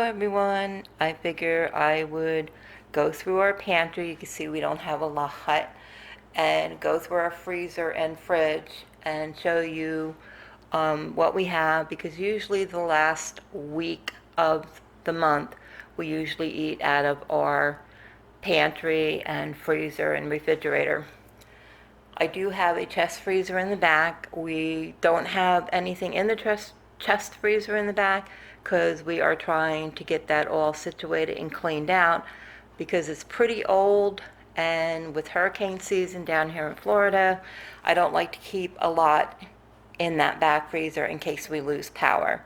everyone. I figure I would go through our pantry. You can see we don't have a lot. And go through our freezer and fridge and show you what we have, because usually the last week of the month we usually eat out of our pantry and freezer and refrigerator. I do have a chest freezer in the back. We don't have anything in the chest freezer in the back because we are trying to get that all situated and cleaned out because it's pretty old, and with hurricane season down here in Florida, I don't like to keep a lot in that back freezer in case we lose power.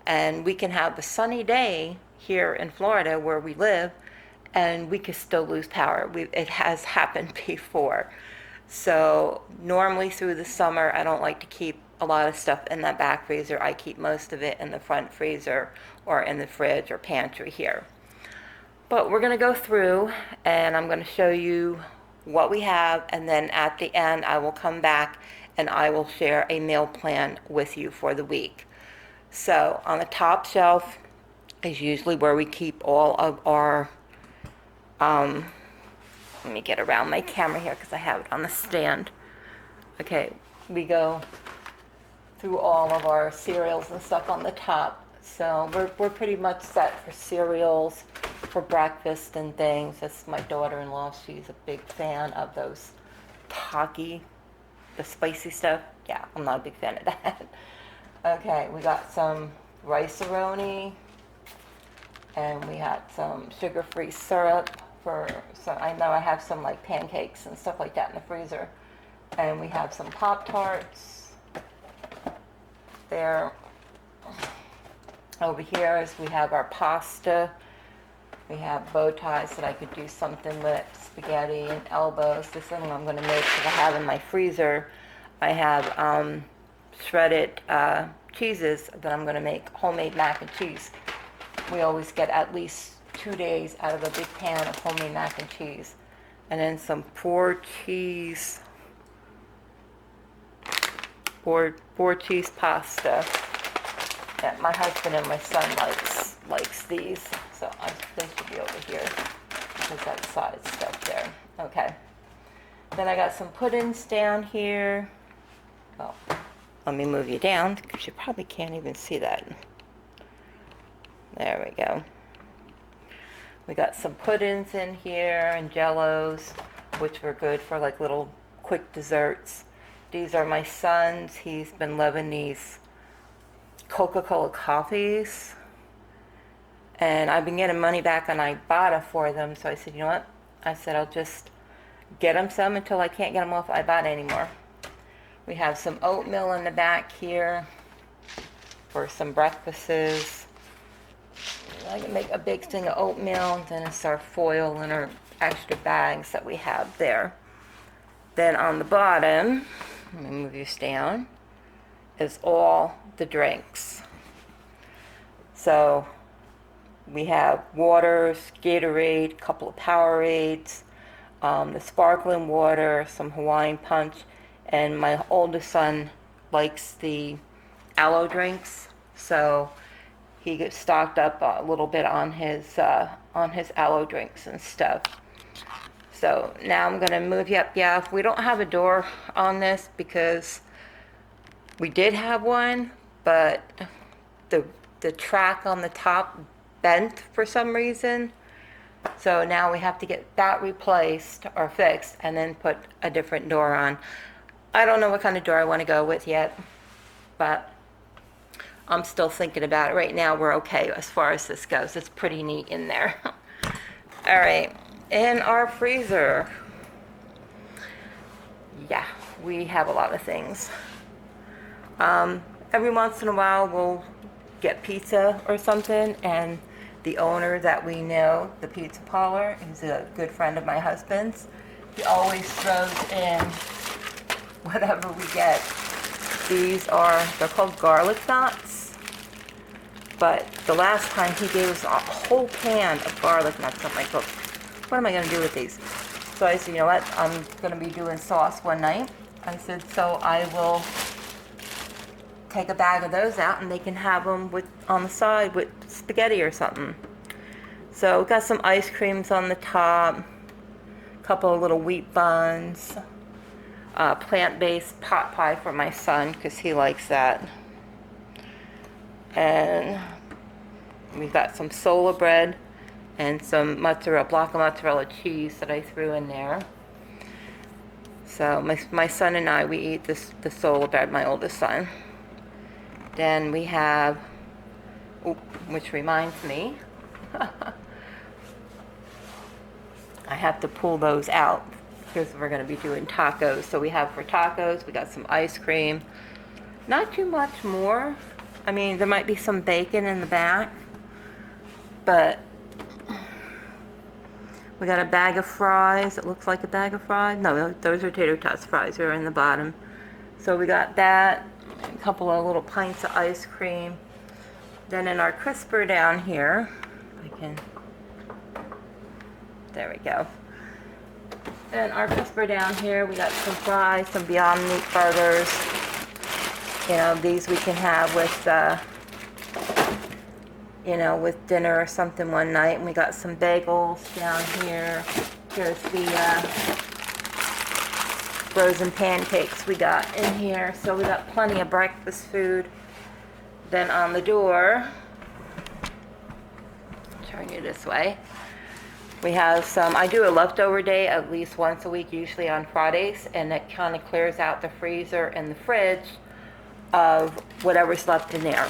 And we can have a sunny day here in Florida where we live and we can still lose power. It has happened before. So normally through the summer, I don't like to keep a lot of stuff in that back freezer. I keep most of it in the front freezer or in the fridge or pantry here. But we're going to go through and I'm going to show you what we have, and then at the end I will come back and I will share a meal plan with you for the week. So on the top shelf is usually where we keep all of our, let me get around my camera here because I have it on the stand. Okay, we go through all of our cereals and stuff on the top. So we're pretty much set for cereals for breakfast and things. That's my daughter-in-law. She's a big fan of those Taki, the spicy stuff. Yeah, I'm not a big fan of that. Okay, we got some rice-a-roni, and we had some sugar-free syrup for, so I know I have some like pancakes and stuff like that in the freezer. And we have some Pop-Tarts there. Over here is we have our pasta. We have bow ties that I could do something with, spaghetti and elbows. This is what I'm going to make because I have in my freezer. I have shredded cheeses that I'm going to make homemade mac and cheese. We always get at least 2 days out of a big pan of homemade mac and cheese. And then some four cheese pasta that my husband and my son likes these. So they should be over here. There's that side stuff there. Okay. Then I got some puddings down here. Oh, let me move you down because you probably can't even see that. There we go. We got some puddings in here and jellos, which were good for like little quick desserts. These are my son's. He's been loving these Coca-Cola coffees. And I've been getting money back on Ibotta for them. So I said, you know what? I said, I'll just get them some until I can't get them off Ibotta anymore. We have some oatmeal in the back here for some breakfasts. I can make a big thing of oatmeal, and then it's our foil and our extra bags that we have there. Then on the bottom, let me move this down, is all the drinks. So we have waters, Gatorade, a couple of Powerades, the sparkling water, some Hawaiian Punch, and my oldest son likes the aloe drinks, so he gets stocked up a little bit on his aloe drinks and stuff. So now I'm going to move you up. Yeah, we don't have a door on this because we did have one, but the track on the top bent for some reason. So now we have to get that replaced or fixed and then put a different door on. I don't know what kind of door I want to go with yet, but I'm still thinking about it. Right now we're okay as far as this goes. It's pretty neat in there. All right, in our freezer, yeah, we have a lot of things. Every once in a while we'll get pizza or something, and the owner that we know, the pizza parlor, is a good friend of my husband's. He always throws in whatever we get. They're called garlic knots. But the last time he gave us a whole pan of garlic nuts. I'm like, look, what am I going to do with these? So I said, you know what, I'm going to be doing sauce one night. I said, so I will take a bag of those out and they can have them with on the side with spaghetti or something. So we've got some ice creams on the top, a couple of little wheat buns, plant-based pot pie for my son because he likes that. And we've got some sola bread and some mozzarella, block of mozzarella cheese that I threw in there. So my son and I, we eat the sola bread, my oldest son. Then we have, which reminds me, I have to pull those out because we're going to be doing tacos. So we have for tacos, we got some ice cream. Not too much more. I mean, there might be some bacon in the back, but we got a bag of fries. It looks like a bag of fries. No, those are tater tots fries. They're in the bottom. So we got that, a couple of little pints of ice cream. Then in our crisper down here, if I can, there we go. And our crisper down here, we got some fries, some Beyond Meat burgers. You know, these we can have with, you know, with dinner or something one night. And we got some bagels down here. Here's the frozen pancakes we got in here. So we got plenty of breakfast food. Then on the door, turn you this way, we have some, I do a leftover day at least once a week, usually on Fridays, and it kind of clears out the freezer and the fridge of whatever's left in there.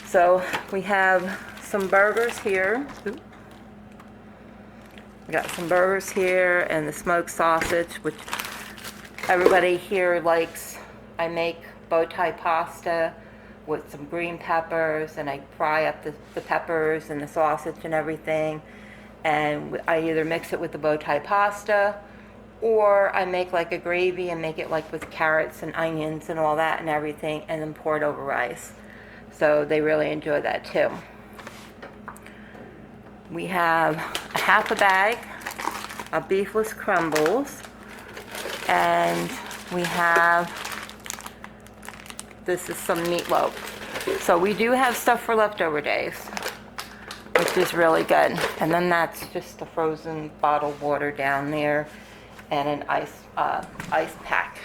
So we have some burgers here. Ooh. We got some burgers here and the smoked sausage, which everybody here likes. I make bow tie pasta with some green peppers, and I fry up the peppers and the sausage and everything. And I either mix it with the bow tie pasta, or I make like a gravy and make it like with carrots and onions and all that and everything, and then pour it over rice. So they really enjoy that too. We have a half a bag of beefless crumbles, and we have, this is some meatloaf. So we do have stuff for leftover days, which is really good. And then that's just the frozen bottled water down there and an ice pack.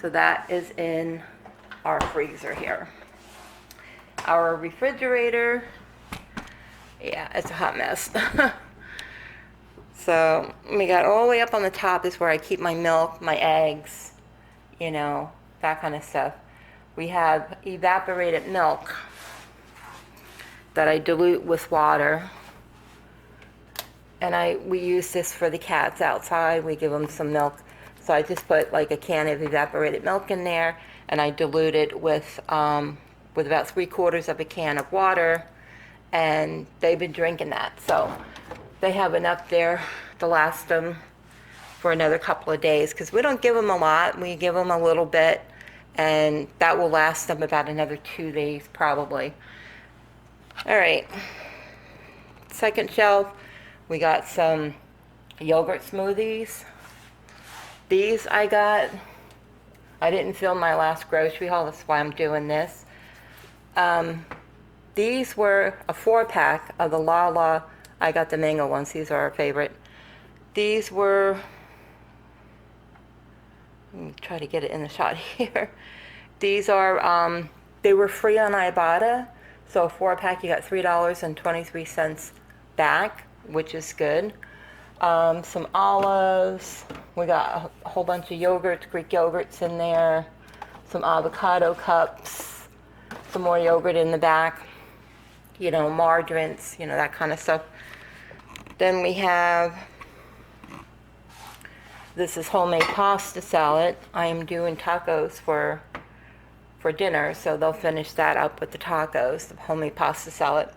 So that is in our freezer here. Our refrigerator, yeah, it's a hot mess. So we got all the way up on the top is where I keep my milk, my eggs, you know, that kind of stuff. We have evaporated milk that I dilute with water, and we use this for the cats outside. We give them some milk, so I just put like a can of evaporated milk in there, and I dilute it with about 3/4 of a can of water, and they've been drinking that, so they have enough there to last them for another couple of days, because we don't give them a lot. We give them a little bit, and that will last them about another 2 days probably. All right, second shelf, we got some yogurt smoothies. These I didn't fill my last grocery haul, that's why I'm doing this. These were a 4-pack of the Lala. I got the mango ones, these are our favorite. These were, let me try to get it in the shot here. These are, they were free on Ibotta. So a 4-pack, you got $3.23 back, which is good. Some olives. We got a whole bunch of yogurts, Greek yogurts in there. Some avocado cups. Some more yogurt in the back. You know, margarines, you know, that kind of stuff. Then we have, this is homemade pasta salad. I am doing tacos for dinner, so they'll finish that up with the tacos, the homemade pasta salad.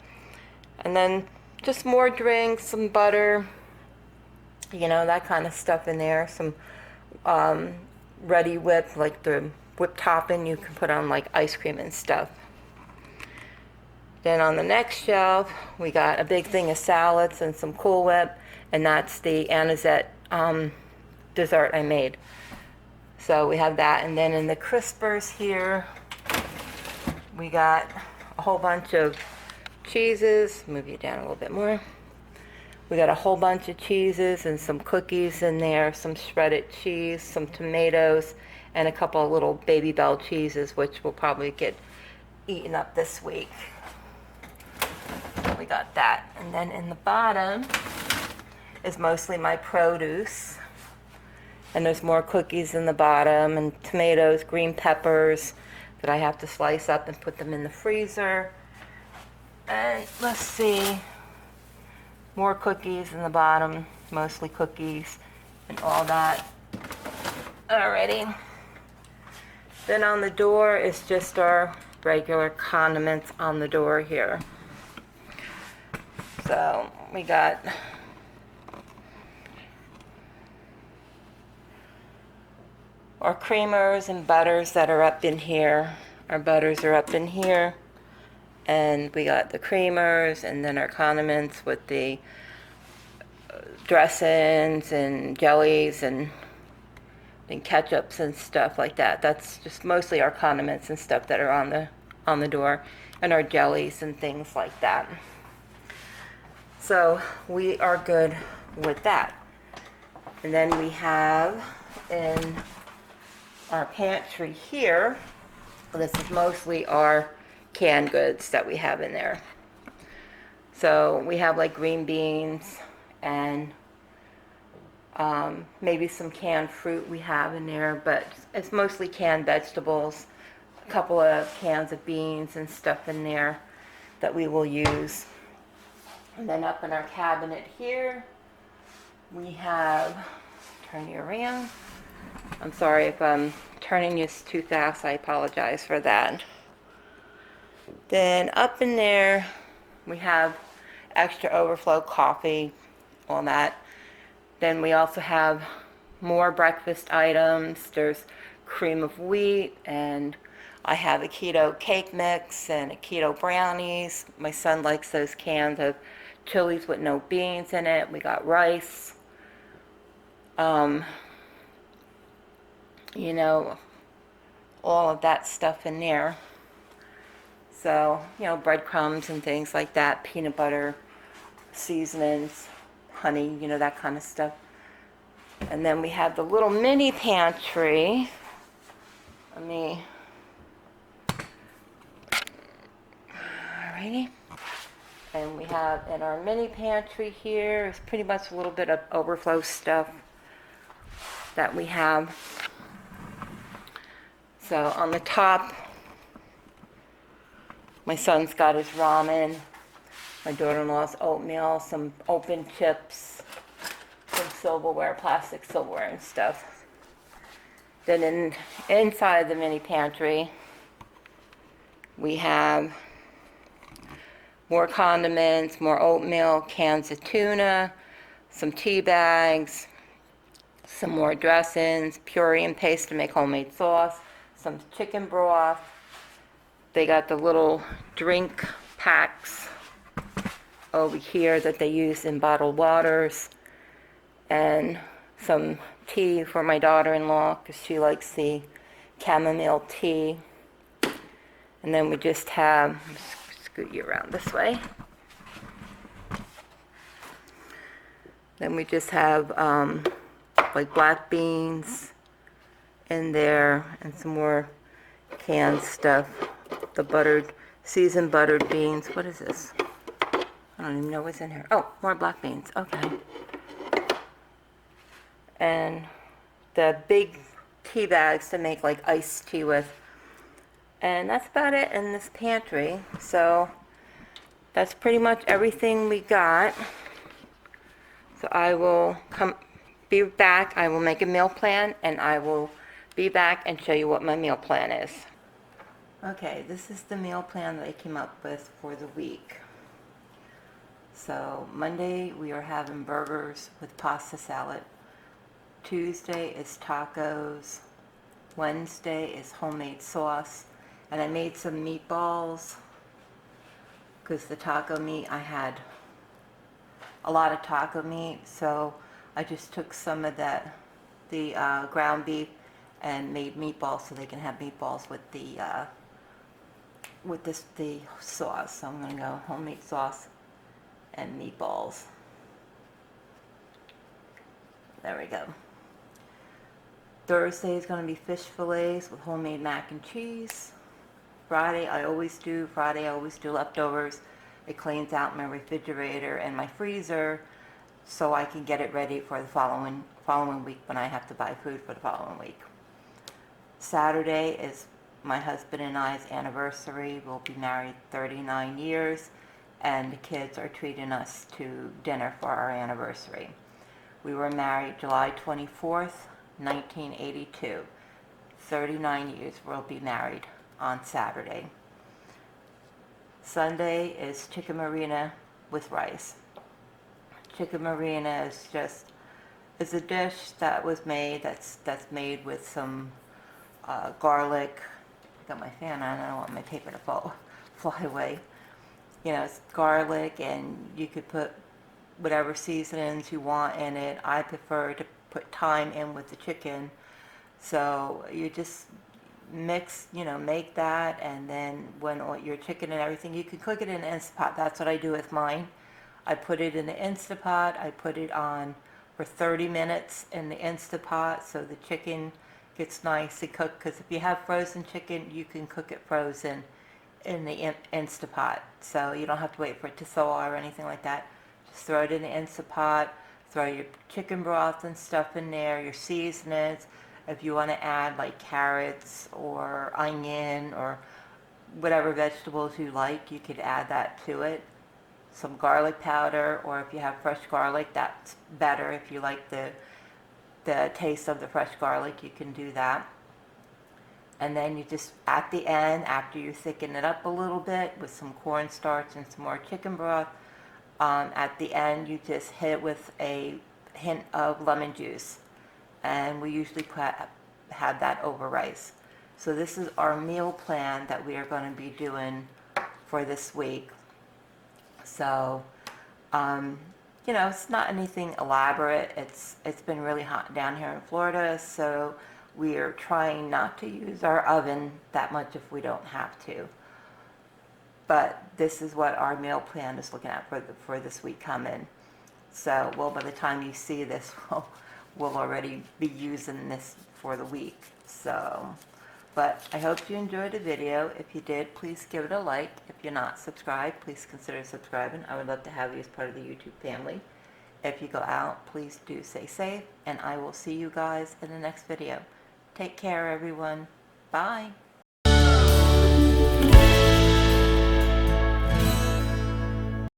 And then just more drinks, some butter, you know, that kind of stuff in there. Some ready whip, like the whipped topping you can put on like ice cream and stuff. Then on the next shelf, we got a big thing of salads and some Cool Whip, and that's the anisette dessert I made. So we have that. And then in the crispers here, we got a whole bunch of cheeses. Move you down a little bit more. We got a whole bunch of cheeses and some cookies in there, some shredded cheese, some tomatoes, and a couple of little Baby Bell cheeses, which will probably get eaten up this week. We got that. And then in the bottom is mostly my produce. And there's more cookies in the bottom, and tomatoes, green peppers that I have to slice up and put them in the freezer. And let's see, more cookies in the bottom, mostly cookies and all that. Alrighty. Then on the door is just our regular condiments on the door here. So we got our creamers and butters that are up in here. Our butters are up in here. And we got the creamers and then our condiments with the dressings and jellies and ketchups and stuff like that. That's just mostly our condiments and stuff that are on the door, and our jellies and things like that. So we are good with that. And then we have in our pantry here, this is mostly our canned goods that we have in there. So we have like green beans and maybe some canned fruit we have in there, but it's mostly canned vegetables, a couple of cans of beans and stuff in there that we will use. And then up in our cabinet here, we have, turn you around. I'm sorry if I'm turning this too fast, I apologize for that. Then up in there, we have extra overflow coffee, all that. Then we also have more breakfast items. There's cream of wheat, and I have a keto cake mix and a keto brownies. My son likes those cans of chilies with no beans in it. We got rice. You know, all of that stuff in there. So, you know, breadcrumbs and things like that, peanut butter, seasonings, honey, you know, that kind of stuff. And then we have the little mini pantry. Alrighty. And we have in our mini pantry here is pretty much a little bit of overflow stuff that we have. So on the top, my son's got his ramen, my daughter-in-law's oatmeal, some open chips, some silverware, plastic silverware and stuff. Then inside the mini pantry, we have more condiments, more oatmeal, cans of tuna, some tea bags, some more dressings, puree and paste to make homemade sauce, some chicken broth. They got the little drink packs over here that they use in bottled waters, and some tea for my daughter-in-law because she likes the chamomile tea. And then we just have, scoot you around this way. Then we just have like black beans in there and some more canned stuff. The seasoned buttered beans. What is this? I don't even know what's in here. Oh, more black beans. Okay. And the big tea bags to make like iced tea with. And that's about it in this pantry. So that's pretty much everything we got. So I will be back. I will make a meal plan, and I will be back and show you what my meal plan is. Okay, this is the meal plan that I came up with for the week. So Monday we are having burgers with pasta salad. Tuesday is tacos. Wednesday is homemade sauce. And I made some meatballs because the taco meat, I had a lot of taco meat, so I just took some of the ground beef and made meatballs so they can have meatballs with the sauce. So I'm gonna go homemade sauce and meatballs. There we go. Thursday is going to be fish fillets with homemade mac and cheese. Friday I always do leftovers. It cleans out my refrigerator and my freezer so I can get it ready for the following week when I have to buy food for the following week. Saturday is my husband and I's anniversary. We'll be married 39 years, and the kids are treating us to dinner for our anniversary. We were married July 24th, 1982. 39 years we'll be married on Saturday. Sunday is chicken marina with rice. Chicken marina is a dish that was made, that's made with some garlic. I got my fan on, I don't want my paper to fly away. You know, it's garlic, and you could put whatever seasonings you want in it. I prefer to put thyme in with the chicken. So you just mix, make that, and then when all your chicken and everything, you can cook it in an Instapot. That's what I do with mine. I put it in the Instapot. I put it on for 30 minutes in the Instapot so the chicken gets nicely cooked, because if you have frozen chicken, you can cook it frozen in the Instapot. So you don't have to wait for it to thaw or anything like that. Just throw it in the Instapot, throw your chicken broth and stuff in there, your seasonings. If you want to add like carrots or onion or whatever vegetables you like, you could add that to it. Some garlic powder, or if you have fresh garlic, that's better. If you like the taste of the fresh garlic, you can do that. And then you just, at the end, after you thicken it up a little bit with some cornstarch and some more chicken broth, at the end you just hit it with a hint of lemon juice. And we usually have that over rice. So this is our meal plan that we are going to be doing for this week. So, it's not anything elaborate. It's been really hot down here in Florida, so we are trying not to use our oven that much if we don't have to. But this is what our meal plan is looking at for this week coming. So, well, by the time you see this, we'll already be using this for the week. So, but I hope you enjoyed the video. If you did, please give it a like. If you're not subscribed, please consider subscribing. I would love to have you as part of the YouTube family. If you go out, please do stay safe, and I will see you guys in the next video. Take care, everyone. Bye.